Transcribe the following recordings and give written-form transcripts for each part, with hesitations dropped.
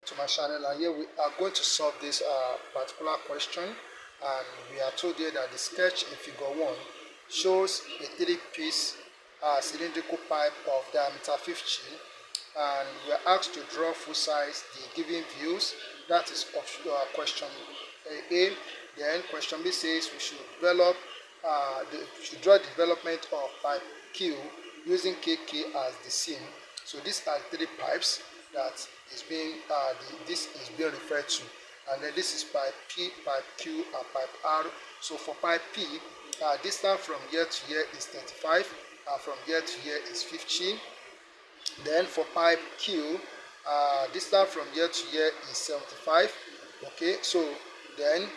To my channel, and here we are going to solve this particular question, and we are told here that the sketch in figure 1 shows a three-piece cylindrical pipe of diameter 15, and we are asked to draw full size the given views. That is question A. Then question B says we should develop we should draw the development of pipe Q using KK as the seam. So these are three pipes that is being this is being referred to, and then this is pipe P, pipe Q, and pipe R. So for pipe P, distance from here to here is 35, and from here to here is 15. Then for pipe Q, distance from here to here is 75. Okay, so then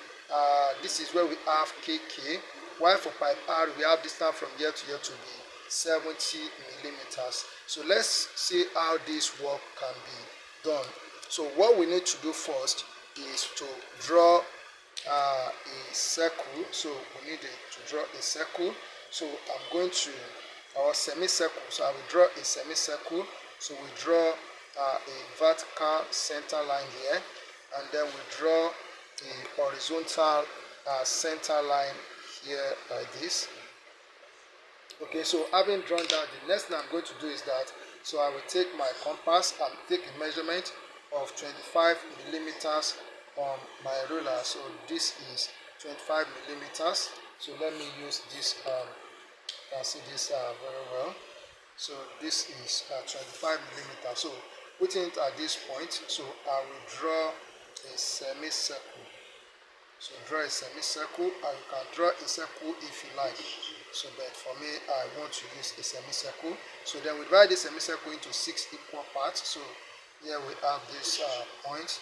this is where we have KK, while for pipe R we have distance from here to here to be 70 millimeters. So let's see how this work can be done. So what we need to do first is to draw a circle. So we need to draw a circle. So I'm going to our semicircle. So I will draw a semicircle. So we draw a vertical center line here, and then we draw a horizontal center line here like this. Okay, so having drawn that, the next thing I'm going to do is that, so I will take my compass and take a measurement of 25 millimeters on my ruler. So this is 25 millimeters. So let me use this. You can see this very well. So this is 25 millimeters. So putting it at this point, so I will draw a semicircle. So draw a semicircle, and you can draw a circle if you like. So but for me, I want to use a semicircle. So then we divide this semicircle into 6 equal parts. So here we have this point,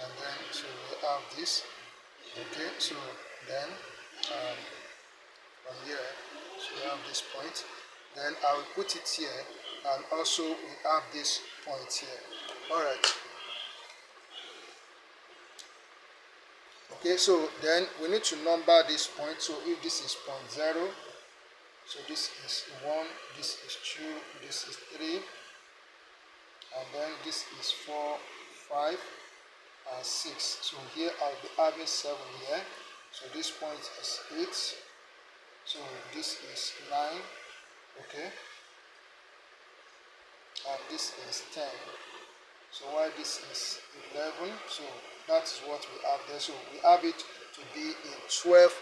and then so we have this. Okay, so then from here, so we have this point. Then I will put it here, and also we have this point here. All right. Okay, so then we need to number this point. So if this is point 0, so this is 1, this is 2, this is 3, and then this is 4, 5, and 6. So here I'll be having 7 here. So this point is 8. So this is 9. Okay. And this is 10. So while this is 11, so that is what we have there. So we have it to be in 12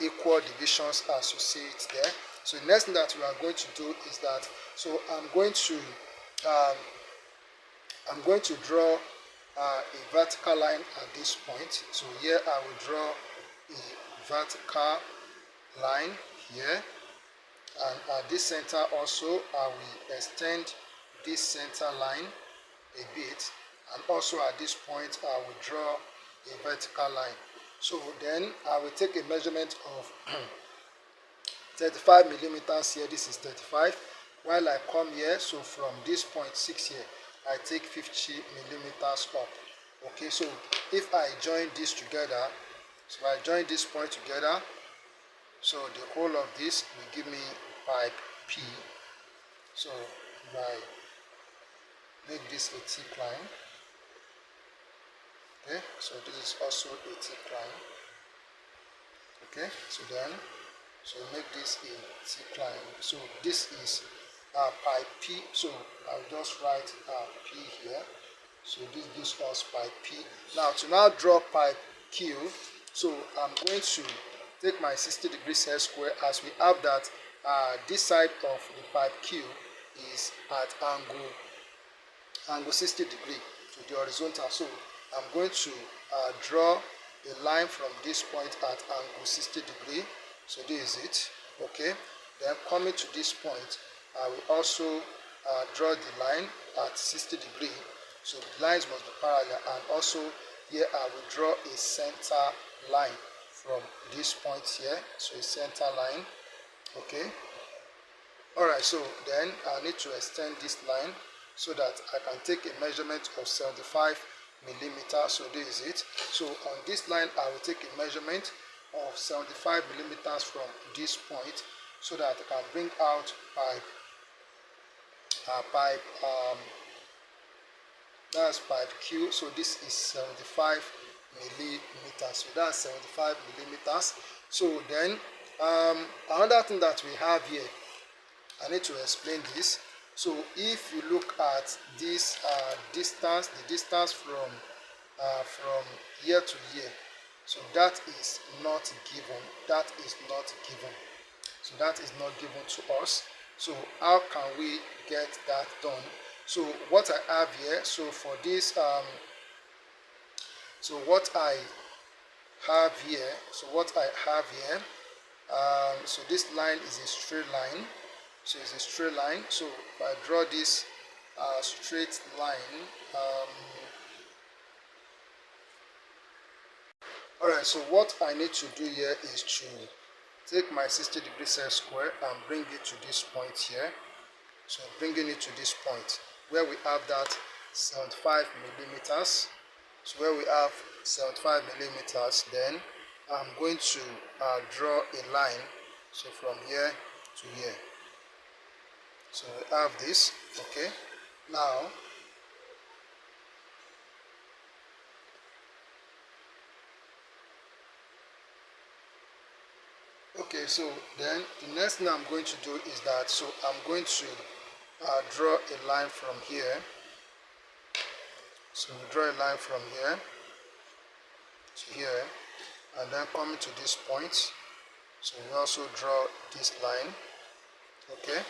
equal divisions, as you see it there. So the next thing that we are going to do is that, so I'm going to draw a vertical line at this point. So here I will draw a vertical line here, and at this center also I will extend this center line a bit, and also at this point I will draw a vertical line. So then I will take a measurement of 35 millimeters here. This is 35. While I come here, so from this point 6 here, I take 50 millimeters up. Okay, so if I join this together, so I join this point together, so the whole of this will give me pipe P. So I make this a thick line. Okay, so this is also a thick line. Okay, so then, so make this a thick line. So this is pipe P. So I'll just write P here. So this gives us pipe P. Now to now draw pipe Q, so I'm going to take my 60-degree set square, as we have that this side of the pipe Q is at angle 60 degree to the horizontal. So I'm going to draw a line from this point at angle 60 degree. So this is it. Okay, then coming to this point, I will also draw the line at 60 degree. So the lines must be parallel, and also here I will draw a center line from this point here. So a center line. Okay. Alright, so then I need to extend this line so that I can take a measurement of 75 millimeters. So this is it. So on this line I will take a measurement of 75 millimeters from this point, so that I can bring out that's pipe Q. So this is 75 millimeters. So that's 75 millimeters. So then another thing that we have here, I need to explain this. So if you look at this distance, the distance from here to here, so that is not given. That is not given. So that is not given to us. So how can we get that done? So what I have here, so for this, so what I have here, so this line is a straight line. So it's a straight line. So if I draw this straight line, all right. So what I need to do here is to take my 60-degree set square and bring it to this point here. So bringing it to this point where we have that 75 millimeters. So where we have 75 millimeters, then I'm going to draw a line. So from here to here. So we have this. Okay. Now, okay, so then the next thing I'm going to do is that, so I'm going to draw a line from here. So we draw a line from here to here, and then coming to this point. So we also draw this line. Okay.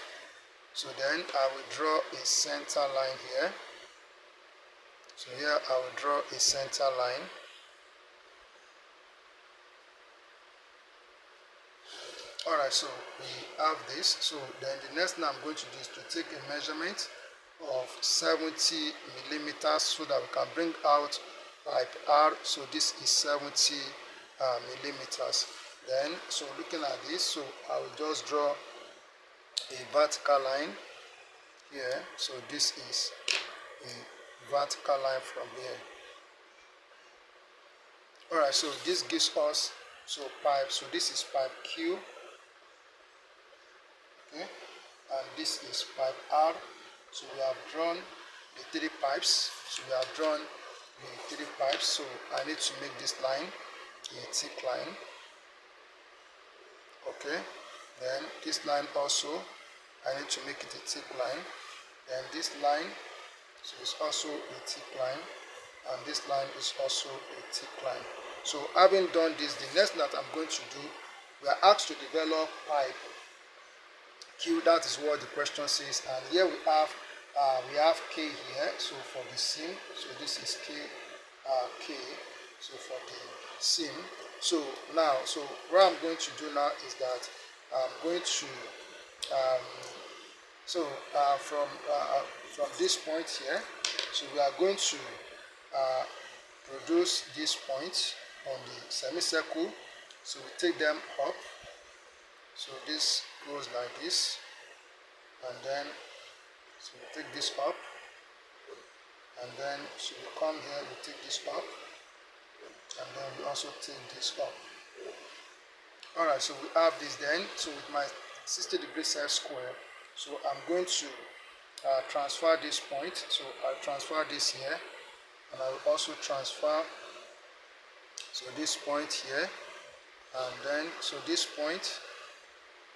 So then I will draw a center line here. So here I will draw a center line. Alright, so we have this. So then the next thing I'm going to do is to take a measurement of 70 millimeters so that we can bring out pipe R. So this is 70 millimeters. Then, so looking at this, so I will just draw a vertical line here. So this is a vertical line from here. Alright, so this gives us pipe. So this is pipe Q. Okay, and this is pipe R. So we have drawn the 3 pipes. So we have drawn the 3 pipes. So I need to make this line a thick line. Okay, then this line also, I need to make it a thick line. Then this line, so it's also a thick line, and this line is also a thick line. So having done this, the next thing that I'm going to do, we are asked to develop pipe Q. That is what the question says, and here we have K here. So for the seam, so this is K. So for the seam. So now, so what I'm going to do now is that I'm going to from this point here, so we are going to produce this point on the semicircle. So we take them up. So this goes like this, and then so we take this up, and then so we come here, we take this up, and then we also take this up. Alright, so we have this then. So with my 60-degree set square, so I'm going to transfer this point. So I'll transfer this here, and I will also transfer so this point here, and then so this point,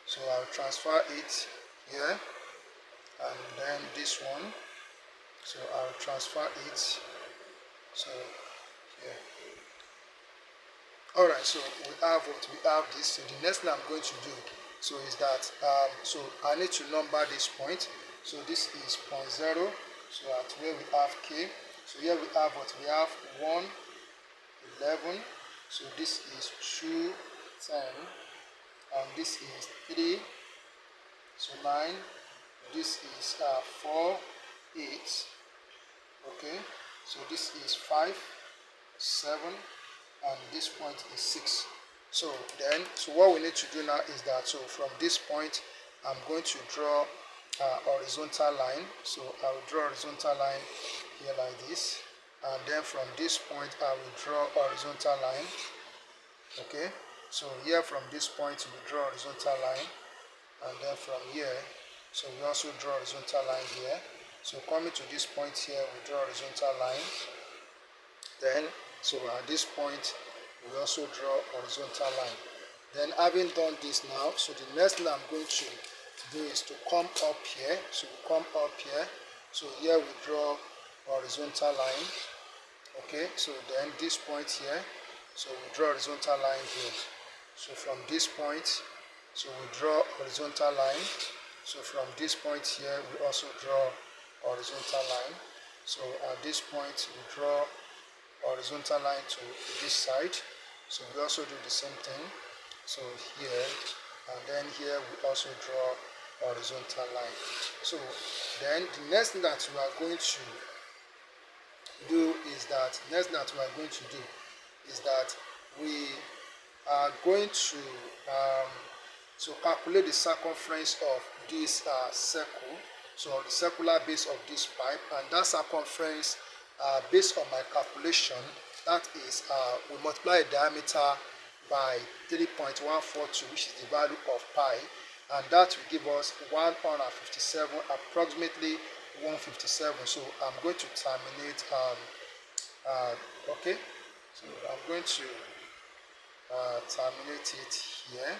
so I'll transfer it here, and then this one, so I'll transfer it so here. Alright, so we have this. So the next thing I'm going to do so is that so I need to number this point. So this is point 0. So at where we have K. So here we have what we have 1, 11. So this is 2, 10, and this is 3. So 9. This is 4, 8. Okay. So this is 5, 7. And this point is 6. So then, so what we need to do now is that, so from this point, I'm going to draw a horizontal line. So I will draw a horizontal line here like this, and then from this point, I will draw a horizontal line. Okay. So here from this point, we draw a horizontal line, and then from here, so we also draw a horizontal line here. So coming to this point here, we draw a horizontal line. Then, so at this point, we also draw a horizontal line. Then having done this now, so the next thing I'm going to do is to come up here. So we come up here. So here we draw a horizontal line. Okay, so then this point here, so we draw a horizontal line here. So from this point, so we draw a horizontal line. So from this point here, we also draw a horizontal line. So at this point, we draw a horizontal line to this side. So we also do the same thing. So here, and then here we also draw a horizontal line. So then the next thing that we are going to do is that we are going to so calculate the circumference of this circle, so the circular base of this pipe, and that circumference based on my calculation, that is we multiply the diameter by 3.142, which is the value of pi, and that will give us 157, approximately 157. So I'm going to terminate okay, so I'm going to terminate it here.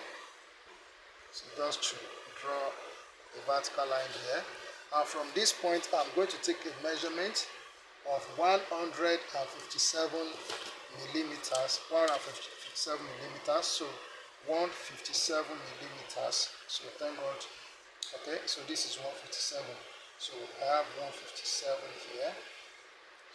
So just to draw a vertical line here, and from this point I'm going to take a measurement of 157 millimeters. So 157 millimeters. So thank God. Okay, so this is 157. So I have 157 here.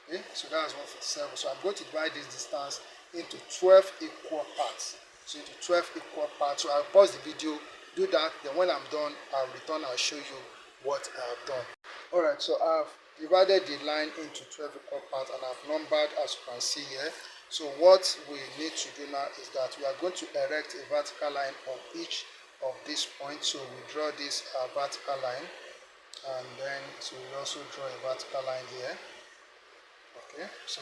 Okay, so that's 157. So I'm going to divide this distance into 12 equal parts. So into 12 equal parts. So I'll pause the video, do that, then when I'm done, I'll return, I'll show you what I've done. Alright, so I've divided the line into 12 equal parts and I've numbered, as you can see here. So what we need to do now is that we are going to erect a vertical line on each of these points. So we draw this vertical line, and then so we also draw a vertical line here. Okay, so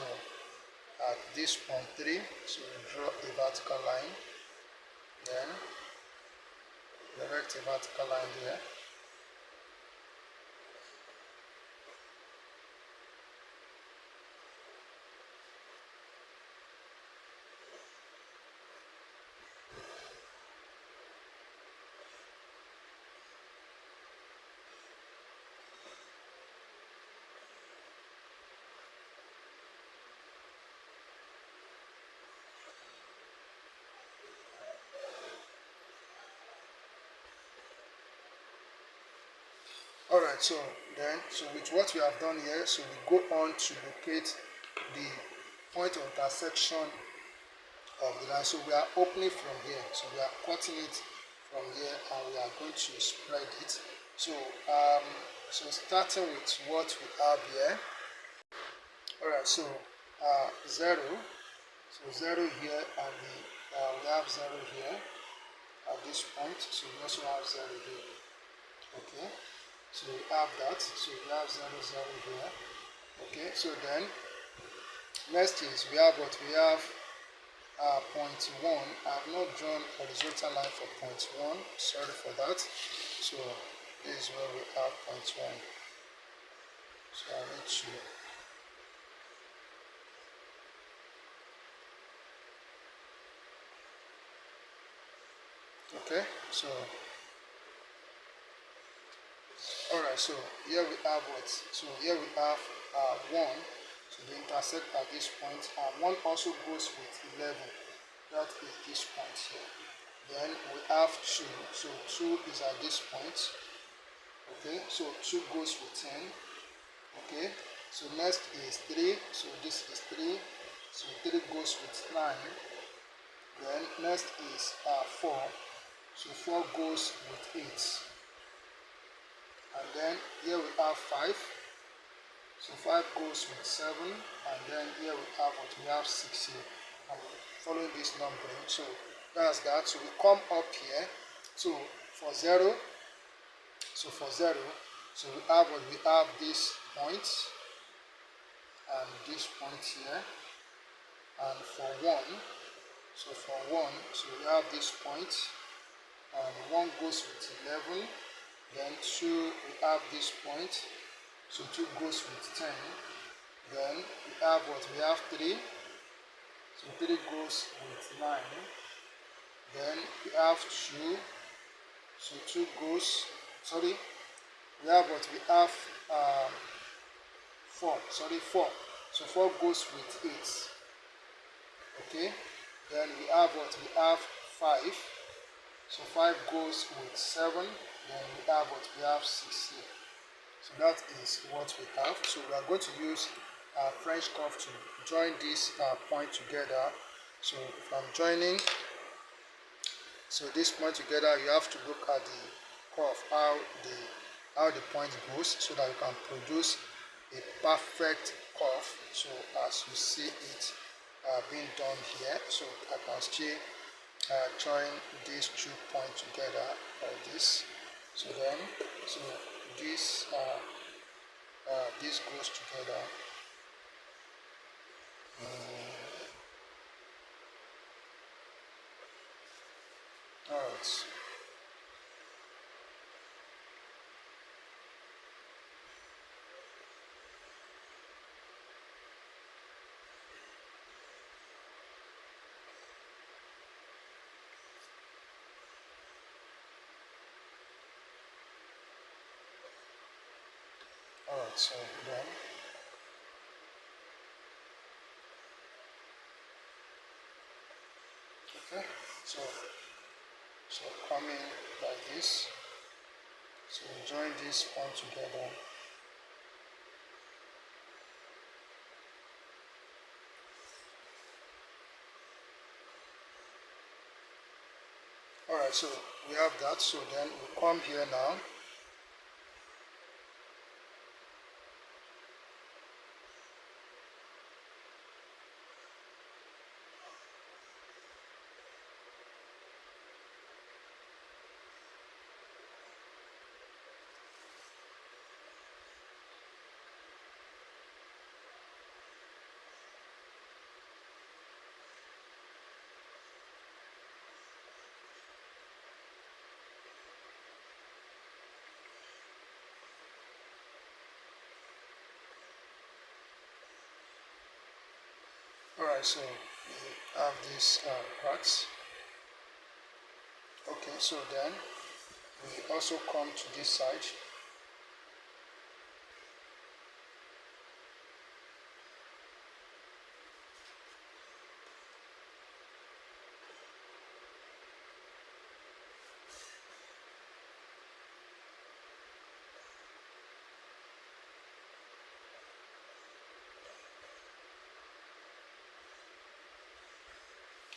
at this point 3, so we draw a vertical line, then erect a vertical line here. Alright, so with what we have done here, so we go on to locate the point of intersection of the line. So we are opening from here, so we are cutting it from here, and we are going to spread it. So so starting with what we have here. Alright, so 0, so 0 here, and we have 0 here at this point, so we also have 0 here. Okay, so we have that, so we have 0, 0 here. Okay, so then next is we have what we have point 1. I have not drawn a horizontal line for point 1, sorry for that. So this is where we have point 1. So I need to okay, so alright, so here we have what? So here we have 1, so they intersect at this point, and 1 also goes with 11, that is this point here. Then we have 2, so 2 is at this point. Okay, so 2 goes with 10. Okay, so next is 3, so this is 3, so 3 goes with 9. Then next is 4, so 4 goes with 8. And then here we have 5, so 5 goes with 7, and then here we have what we have 6 here. And following this numbering, so that's that. So we come up here, so for 0, so we have what we have this point and this point here, and for 1, so for 1, so we have this point, and 1 goes with 11. Then 2, we have this point, So 2 goes with 10. Then we have what? We have 3. So 3 goes with 9. Then we have 2. So 2 goes, sorry, we have what? We have 4. Sorry, 4. So 4 goes with 8. Okay. Then we have what? We have 5. So 5 goes with 7. Then we have what? We have 6 here. So that is what we have. So we are going to use French curve to join this point together. So if I'm joining, so this point together, you have to look at the curve, how the point goes, so that you can produce a perfect curve. So as you see it being done here, so I can still join these 2 points together like this. So then, so this this goes together. Alright. Alright, so then okay, so coming like this, so we join this point together. Alright, so we have that. So then we come here now. Alright, so we have these parts. Okay, so then we also come to this side.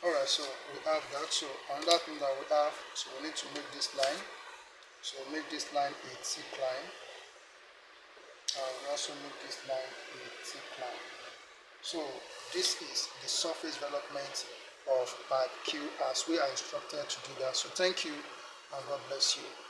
Alright, so we have that. So another thing that we have, so we need to make this line. So make this line a thick line. We also make this line a thick line. So this is the surface development of part Q as we are instructed to do that. So thank you and God bless you.